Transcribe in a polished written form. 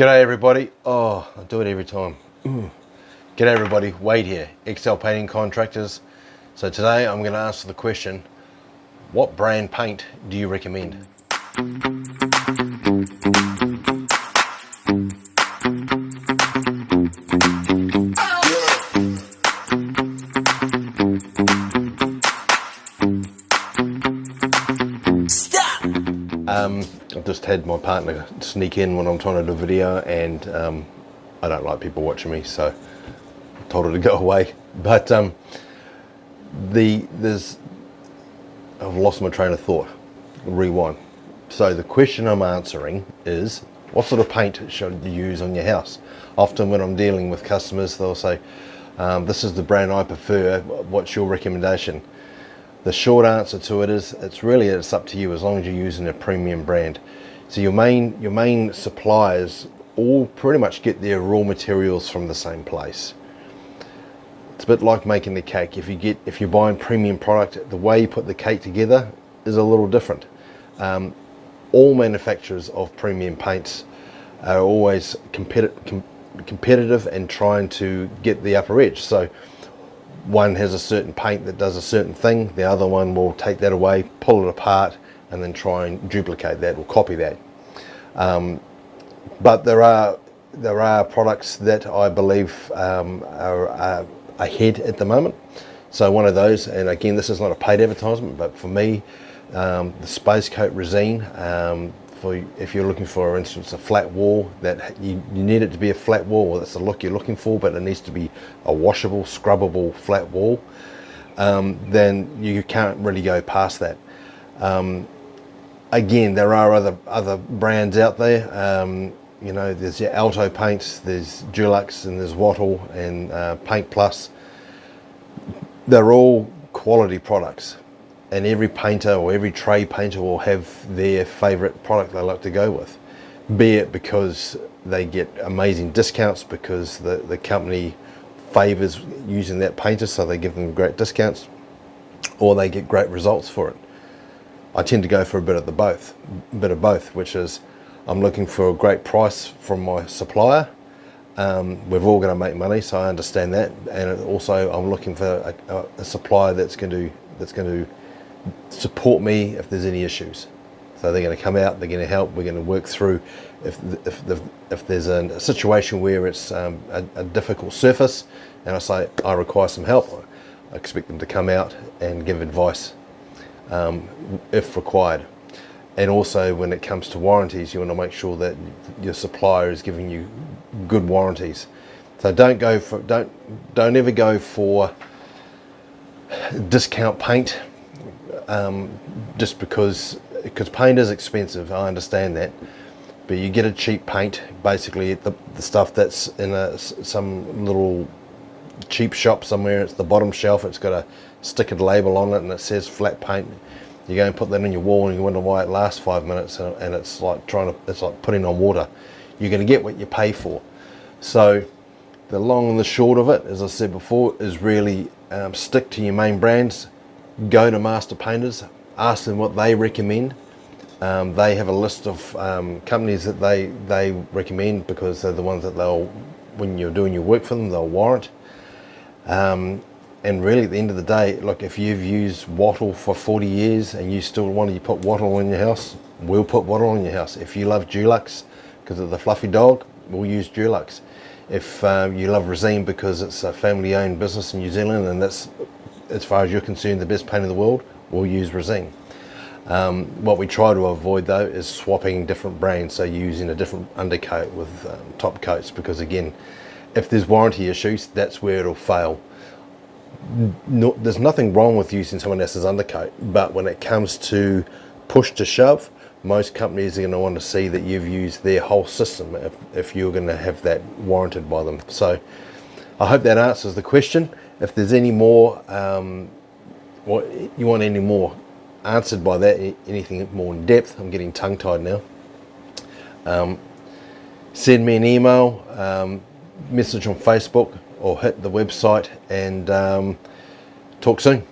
G'day everybody. Oh, I do it every time. G'day everybody, Wade here, XL Painting Contractors. So today I'm going to answer the question, what brand paint do you recommend? I've just had my partner sneak in when I'm trying to do a video, and I don't like people watching me, so I told her to go away. But I've lost my train of thought. Rewind. So the question I'm answering is, what sort of paint should you use on your house? Often when I'm dealing with customers, they'll say, this is the brand I prefer, what's your recommendation? The short answer to it is, it's up to you, as long as you're using a premium brand. So your main suppliers all pretty much get their raw materials from the same place. It's a bit like making the cake. If you're buying premium product, the way you put the cake together is a little different. All manufacturers of premium paints are always competitive and trying to get the upper edge. So one has a certain paint that does a certain thing, the other one will take that away, pull it apart, and then try and duplicate that or copy that. But there are products that I believe are ahead at the moment. So one of those, and again, this is not a paid advertisement, but for me, the Space Coat Resin, if you're looking for instance a flat wall, that you need it to be a flat wall, that's the look you're looking for, but it needs to be a washable, scrubbable flat wall, then you can't really go past that. Again, there are other brands out there. You know, there's your Alto paints, there's Dulux, and there's Wattle and Paint Plus. They're all quality products, and every painter or every trade painter will have their favorite product they like to go with, be it because they get amazing discounts because the company favors using that painter, so they give them great discounts, or they get great results for it. I tend to go for a bit of both, which is, I'm looking for a great price from my supplier. We've all got to make money, so I understand that, and also I'm looking for a supplier that's going to support me if there's any issues. So they're going to come out, they're going to help, we're going to work through if there's a situation where it's a difficult surface and I say I require some help, I expect them to come out and give advice if required. And also when it comes to warranties, you want to make sure that your supplier is giving you good warranties. So don't ever go for discount paint just because paint is expensive. I understand that, but you get a cheap paint, basically the stuff that's in some little cheap shop somewhere, it's the bottom shelf, it's got a stickered label on it and it says flat paint. You go and put that on your wall and you wonder why it lasts 5 minutes, and it's like putting on water. You're going to get what you pay for. So the long and the short of it, as I said before, is really stick to your main brands. Go to master painters, ask them what they recommend. They have a list of companies that they recommend because they're the ones that when you're doing your work for them, they'll warrant. And really at the end of the day, look, if you've used Wattle for 40 years and you still want to put Wattle on your house, we'll put Wattle on your house. If you love Dulux because of the fluffy dog, we'll use Dulux. If you love Resin because it's a family owned business in New Zealand and that's, as far as you're concerned, the best paint in the world, we'll use Resin. What we try to avoid though is swapping different brands, so using a different undercoat with top coats, because again, if there's warranty issues, that's where it'll fail. No, there's nothing wrong with using someone else's undercoat, but when it comes to push to shove, most companies are going to want to see that you've used their whole system if you're going to have that warranted by them. So I hope that answers the question. If there's any more, what you want any more answered by that, anything more in depth, I'm getting tongue tied now, send me an email, message on Facebook, or hit the website, and talk soon.